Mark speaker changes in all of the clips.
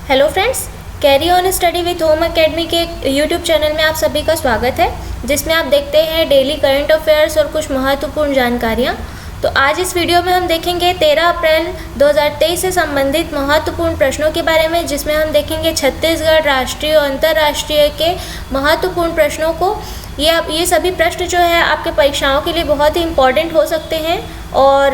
Speaker 1: Hello friends, carry on study with home academy के YouTube channel में आप सभी का स्वागत है, जिसमें आप देखते हैं डेली करंट अफेयर्स और कुछ महत्वपूर्ण जानकारियाँ। तो आज इस वीडियो में हम देखेंगे 13 अप्रैल 2023 से संबंधित महत्वपूर्ण प्रश्नों के बारे में, जिसमें हम देखेंगे छत्तीसगढ़ राष्ट्रीय और अंतर्राष्ट्रीय के महत्वपूर्ण प्रश्नों को। ये सभी प्रश्न जो है आपके परीक्षाओं के लिए बहुत ही इम्पॉर्टेंट हो सकते हैं और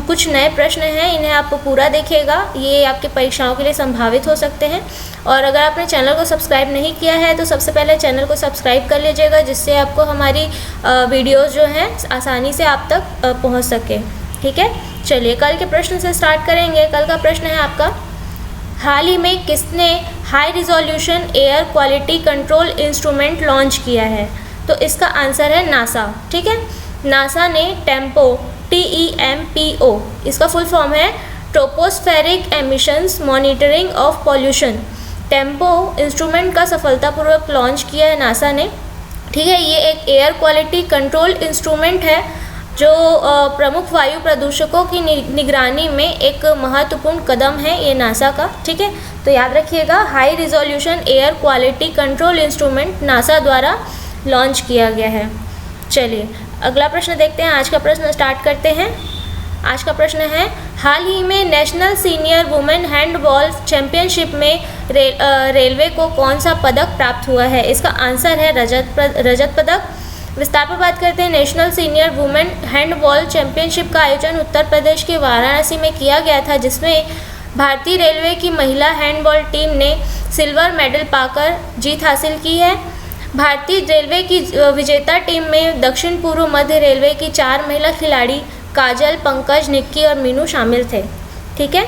Speaker 1: कुछ नए प्रश्न हैं, इन्हें आप पूरा देखिएगा, ये आपके परीक्षाओं के लिए संभावित हो सकते हैं। और अगर आपने चैनल को सब्सक्राइब नहीं किया है तो सबसे पहले चैनल को सब्सक्राइब कर लीजिएगा, जिससे आपको हमारी वीडियोस जो हैं आसानी से आप तक पहुंच सके। ठीक है, चलिए कल के प्रश्न से स्टार्ट करेंगे। कल का प्रश्न है आपका, हाल ही में किसने high resolution air quality control instrument launch किया है? तो इसका आंसर है नासा। ठीक है, नासा ने टेम्पो TEMPO, इसका फुल फॉर्म है tropospheric emissions monitoring of pollution, tempo instrument का सफलतापूर्वक लॉन्च किया है नासा ने। ठीक है, ये एक एयर क्वालिटी कंट्रोल इंस्ट्रूमेंट है जो प्रमुख वायु प्रदूषकों की निगरानी में एक महत्वपूर्ण कदम है ये नासा का। ठीक है, तो याद रखिएगा, high resolution air quality control instrument NASA द्वारा लॉन्च किया गया है। चलिए अगला प्रश्न देखते हैं। आज का प्रश्न स्टार्ट करते हैं। आज का प्रश्न है, हाल ही में national senior women handball championship में रेलवे को कौन सा पदक प्राप्त हुआ है? इसका आंसर है रजत पदक। विस्तार पर बात करते हैं। National senior women handball championship का आयोजन उत्तर प्रदेश के वाराणसी में किया गया था, जिसमें भारतीय रेलवे की महिला हैंडबॉल टीम ने सिल्वर मेडल पाकर जीत हासिल की है। भारतीय रेलवे की विजेता टीम में दक्षिण पूर्व मध्य रेलवे की 4 महिला खिलाड़ी काजल, पंकज, निक्की और मीनू शामिल थे। ठीक है,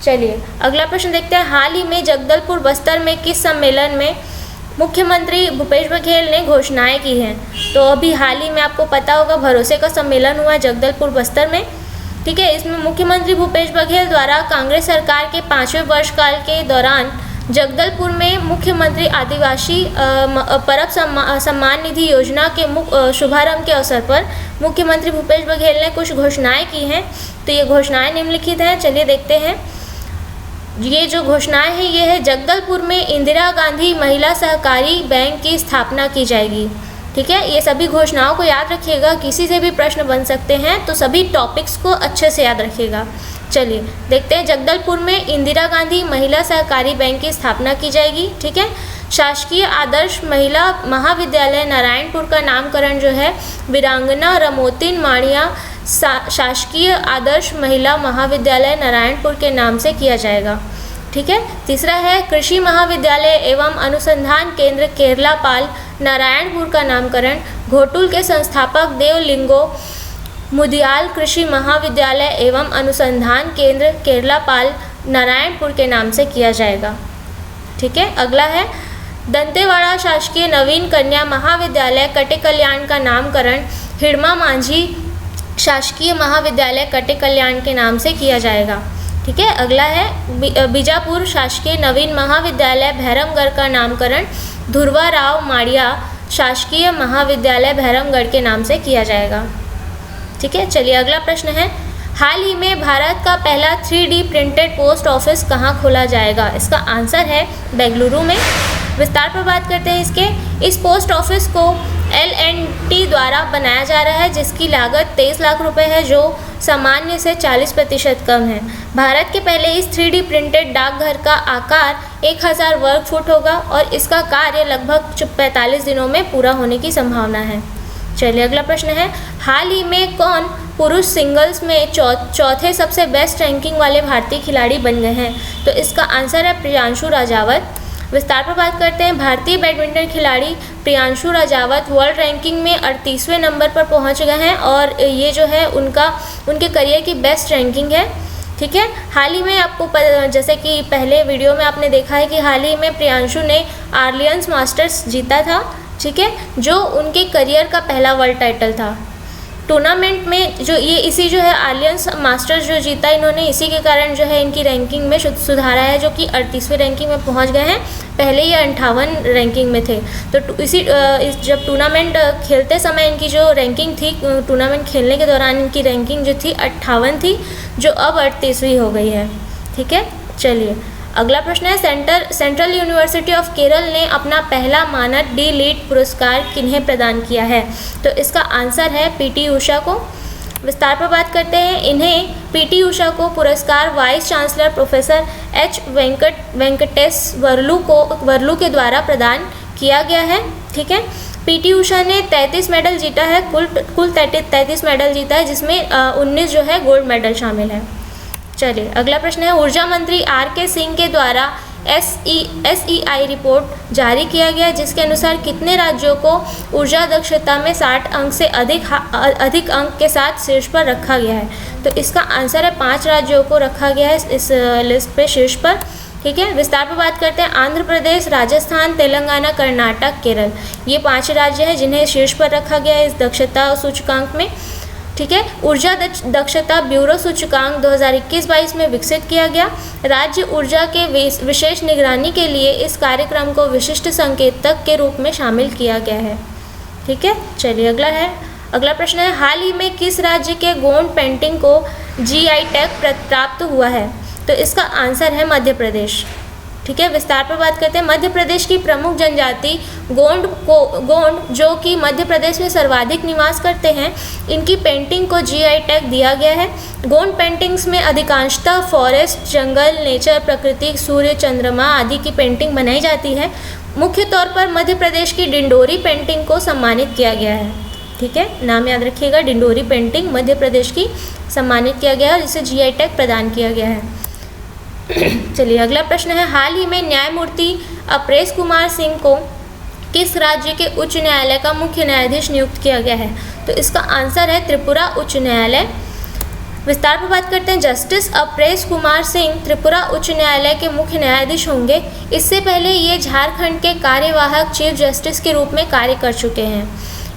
Speaker 1: चलिए अगला प्रश्न देखते हैं। हाल ही में जगदलपुर बस्तर में किस सम्मेलन में मुख्यमंत्री भूपेश बघेल ने घोषणाएं की हैं? तो अभी हाल ही में आपको पता होगा भरोसे का सम्मेलन हुआ जगदलपुर बस्तर में। ठीक है, इसमें मुख्यमंत्री भूपेश बघेल द्वारा कांग्रेस सरकार के 5वें वर्षकाल के दौरान जगदलपुर में मुख्यमंत्री आदिवासी परब सम्मान निधि योजना के शुभारंभ के अवसर पर मुख्यमंत्री भूपेश बघेल ने कुछ घोषणाएं की हैं। तो ये घोषणाएं निम्नलिखित हैं, चलिए देखते हैं। ये जो घोषणाएं हैं ये है, जगदलपुर में इंदिरा गांधी महिला सहकारी बैंक की स्थापना की जाएगी। ठीक है, ये सभी घोषणाओं को याद रखिएगा, किसी से भी प्रश्न बन सकते हैं, तो सभी टॉपिक्स को अच्छे से याद रखिएगा। चलिए देखते हैं। जगदलपुर में इंदिरा गांधी महिला सहकारी बैंक की स्थापना की जाएगी। ठीक है, शासकीय आदर्श महिला महाविद्यालय नारायणपुर का नामकरण जो है वीरांगना रमोतिन माणिया शासकीय आदर्श महिला महाविद्यालय नारायणपुर के नाम से किया जाएगा। ठीक है, तीसरा है, कृषि महाविद्यालय एवं अनुसंधान केंद्र केरलापाल नारायणपुर का नामकरण घोटुल के संस्थापक देवलिंगो मुदियाल कृषि महाविद्यालय एवं अनुसंधान केंद्र केरलापाल नारायणपुर के नाम से किया जाएगा। ठीक है, अगला है, दंतेवाड़ा शासकीय नवीन कन्या महाविद्यालय कटे कल्याण का नामकरण हिड़मा मांझी शासकीय महाविद्यालय कटे कल्याण के नाम से किया जाएगा। ठीक है, अगला है, बीजापुर शासकीय नवीन महाविद्यालय भैरमगढ़ का नामकरण ध्रुवा राव माड़िया शासकीय महाविद्यालय भैरमगढ़ के नाम से किया जाएगा। ठीक है, चलिए अगला प्रश्न है, हाल ही में भारत का पहला 3D प्रिंटेड पोस्ट ऑफिस कहाँ खोला जाएगा? इसका आंसर है बेंगलुरु में। विस्तार पर बात करते हैं इसके। इस पोस्ट ऑफिस को L&T द्वारा बनाया जा रहा है, जिसकी लागत 23 लाख रुपए है, जो सामान्य से 40% कम है। भारत के पहले इस 3D प्रिंटेड डाकघर का आकार 1000 वर्ग फुट होगा और इसका कार्य लगभग 45 दिनों में पूरा होने की संभावना है। चलिए अगला प्रश्न है, हाल ही में कौन पुरुष सिंगल्स में चौथे सबसे बेस्ट रैंकिंग वाले भारतीय खिलाड़ी बन गए हैं? तो इसका आंसर है प्रियांशु राजावत। विस्तार पर बात करते हैं। भारतीय बैडमिंटन खिलाड़ी प्रियांशु राजावत वर्ल्ड रैंकिंग में 38वें नंबर पर पहुंच गए हैं और ये जो है उनके करियर की बेस्ट रैंकिंग है। ठीक है, हाल ही में आपको जैसे कि पहले वीडियो में आपने देखा है कि हाल ही में प्रियांशु ने आर्लियंस मास्टर्स जीता था। ठीक है, जो उनके करियर का पहला वर्ल्ड टाइटल था टूर्नामेंट में। जो ये इसी जो है आर्लियंस मास्टर्स जो जीता इन्होंने, इसी के कारण जो है इनकी रैंकिंग में सुधारा है, जो कि 38वें रैंकिंग में पहुंच गए हैं। पहले ये 58 रैंकिंग में थे। तो जब टूर्नामेंट खेलते समय इनकी जो रैंकिंग थी, टूर्नामेंट खेलने के दौरान इनकी रैंकिंग जो थी 58 थी, जो अब 38वीं हो गई है। ठीक है, चलिए अगला प्रश्न है सेंट्रल यूनिवर्सिटी ऑफ केरल ने अपना पहला मानद डी लीट पुरस्कार किन्हें प्रदान किया है? तो इसका आंसर है पीटी उषा को। विस्तार पर बात करते हैं। इन्हें पीटी उषा को पुरस्कार vice chancellor professor H Venkatesh Varlu के द्वारा प्रदान किया गया है। ठीक है, पीटी उषा ने 33 मेडल जीता है, कुल 33 मेडल जीता है, जिसमें 19 जो है गोल्ड मेडल शामिल है। चलिए अगला प्रश्न है। ऊर्जा मंत्री आर.के. सिंह के द्वारा SEI रिपोर्ट जारी किया गया, जिसके अनुसार कितने राज्यों को ऊर्जा दक्षता में 60 अंक से अधिक अंक के साथ शीर्ष पर रखा गया है? तो इसका आंसर है 5 राज्यों को रखा गया है इस लिस्ट पे शीर्ष पर। ठीक है, विस्तार पर बात करते हैं। आंध्र प्रदेश, राजस्थान, तेलंगाना, कर्नाटक, केरल, ये 5 राज्य हैं जिन्हें शीर्ष पर रखा गया है इस दक्षता सूचकांक में। ठीक है, ऊर्जा दक्षता ब्यूरो सूचकांक 2021-22 में विकसित किया गया। राज्य ऊर्जा के विशेष निगरानी के लिए इस कार्यक्रम को विशिष्ट संकेतक के रूप में शामिल किया गया है। ठीक है, चलिए अगला प्रश्न है। हाल ही में किस राज्य के गोंड पेंटिंग को GI टैग प्राप्त हुआ है? तो इसका आंसर है मध्य प्रदेश। ठीक है, विस्तार पर बात करते हैं। मध्य प्रदेश की प्रमुख जनजाति गोंड जो कि मध्य प्रदेश में सर्वाधिक निवास करते हैं, इनकी पेंटिंग को GI टैग दिया गया है। गोंड पेंटिंग्स में अधिकांशतः फॉरेस्ट, जंगल, नेचर, प्रकृति, सूर्य, चंद्रमा आदि की पेंटिंग बनाई जाती है। मुख्य तौर पर मध्य प्रदेश की डिंडोरी पेंटिंग को सम्मानित किया गया है। ठीक है, नाम याद रखिएगा, डिंडोरी पेंटिंग मध्य प्रदेश की सम्मानित किया गया है, जिसे GI टैग प्रदान किया गया है। चलिए अगला प्रश्न है। हाल ही में न्यायमूर्ति अपरेश कुमार सिंह को किस राज्य के उच्च न्यायालय का मुख्य न्यायाधीश नियुक्त किया गया है? तो इसका आंसर है त्रिपुरा उच्च न्यायालय। विस्तार पर बात करते हैं। जस्टिस अपरेश कुमार सिंह त्रिपुरा उच्च न्यायालय के मुख्य न्यायाधीश होंगे। इससे पहले ये झारखंड के कार्यवाहक चीफ जस्टिस के रूप में कार्य कर चुके हैं।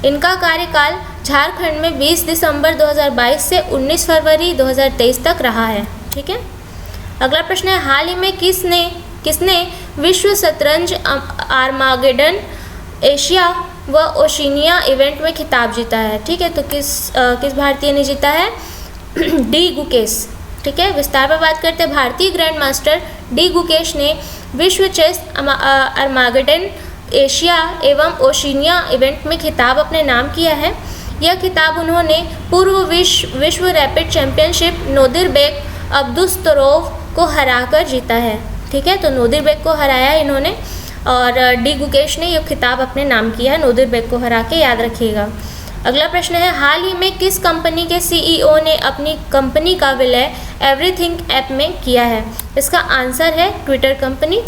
Speaker 1: इनका कार्यकाल झारखंड में 20 दिसंबर 2022 से 19 फरवरी 2023 तक रहा है। ठीक है, अगला प्रश्न है। हाल ही में किसने विश्व शतरंज आर्मागेडन एशिया व ओशिनिया इवेंट में खिताब जीता है? ठीक है, तो किस भारतीय ने जीता है? डी गुकेश। ठीक है, विस्तार पर बात करते हैं। भारतीय ग्रैंड मास्टर डी गुकेश ने विश्व चेस आर्मागेडन एशिया एवं ओशिनिया इवेंट में खिताब अपने नाम किया है। यह खिताब उन्होंने पूर्व विश्व रैपिड चैंपियनशिप नोदिरबेक अब्दुस्तरोव को हराकर जीता है। ठीक है, तो नोदिरबेक को हराया इन्होंने और डी गुकेश ने यह खिताब अपने नाम किया है, नोदिरबेक को हरा के, याद रखिएगा। अगला प्रश्न है। हाल ही में किस कंपनी के CEO ने अपनी कंपनी का विलय एवरीथिंग ऐप में किया है? इसका आंसर है ट्विटर कंपनी।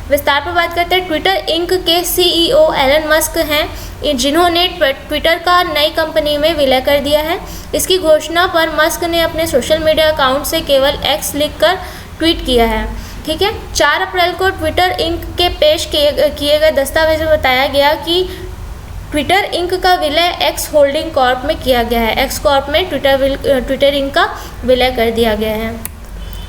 Speaker 1: विस्तार पर बात करते हैं। ट्विटर इंक के CEO एलन मस्क हैं, जिन्होंने ट्विटर का नई कंपनी में विलय कर दिया है। इसकी घोषणा पर मस्क ने अपने सोशल मीडिया अकाउंट से केवल X लिखकर ट्वीट किया है। ठीक है, 4 अप्रैल को ट्विटर इंक के पेश किए गए दस्तावेज में बताया गया कि ट्विटर इंक का विलय X होल्डिंग कॉर्प में किया गया है। X कॉर्प में ट्विटर इंक का विलय कर दिया गया है।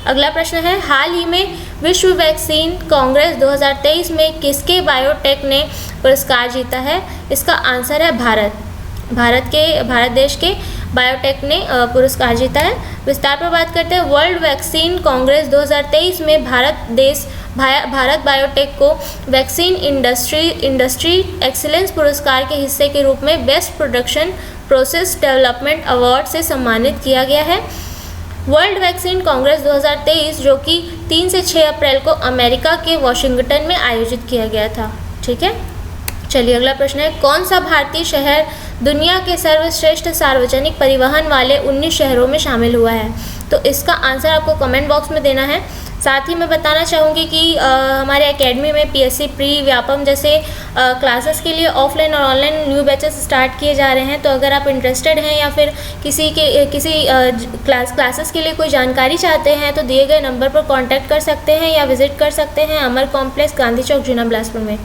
Speaker 1: अगला प्रश्न है। हाल ही में विश्व वैक्सीन कांग्रेस 2023 में किसके बायोटेक ने पुरस्कार जीता है? इसका आंसर है भारत देश के बायोटेक ने पुरस्कार जीता है। विस्तार पर बात करते हैं। वर्ल्ड वैक्सीन कांग्रेस 2023 में भारत बायोटेक को वैक्सीन इंडस्ट्री एक्सीलेंस पुरस्कार के हिस्से के रूप में best production process development award से सम्मानित किया गया है। वर्ल्ड वैक्सीन कांग्रेस 2023 जो कि 3 से 6 अप्रैल को अमेरिका के वॉशिंगटन में आयोजित किया गया था। ठीक है, चलिए अगला प्रश्न है। कौन सा भारतीय शहर दुनिया के सर्वश्रेष्ठ सार्वजनिक परिवहन वाले 19 शहरों में शामिल हुआ है? तो इसका आंसर आपको कमेंट बॉक्स में देना है। साथ ही मैं बताना चाहूँगी कि हमारे एकेडमी में PSC प्री व्यापम जैसे क्लासेस के लिए ऑफलाइन और ऑनलाइन न्यू बैचेस स्टार्ट किए जा रहे हैं। तो अगर आप इंटरेस्टेड हैं या फिर किसी क्लासेस के लिए कोई जानकारी चाहते हैं तो दिए गए नंबर पर कांटेक्ट कर सकते हैं या विजिट कर सकते हैं अमर कॉम्प्लेक्स, गांधी चौक, जिना, बिलासपुर में।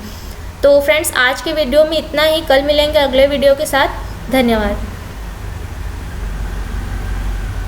Speaker 1: तो फ्रेंड्स, आज के वीडियो में इतना ही। कल मिलेंगे अगले वीडियो के साथ। धन्यवाद।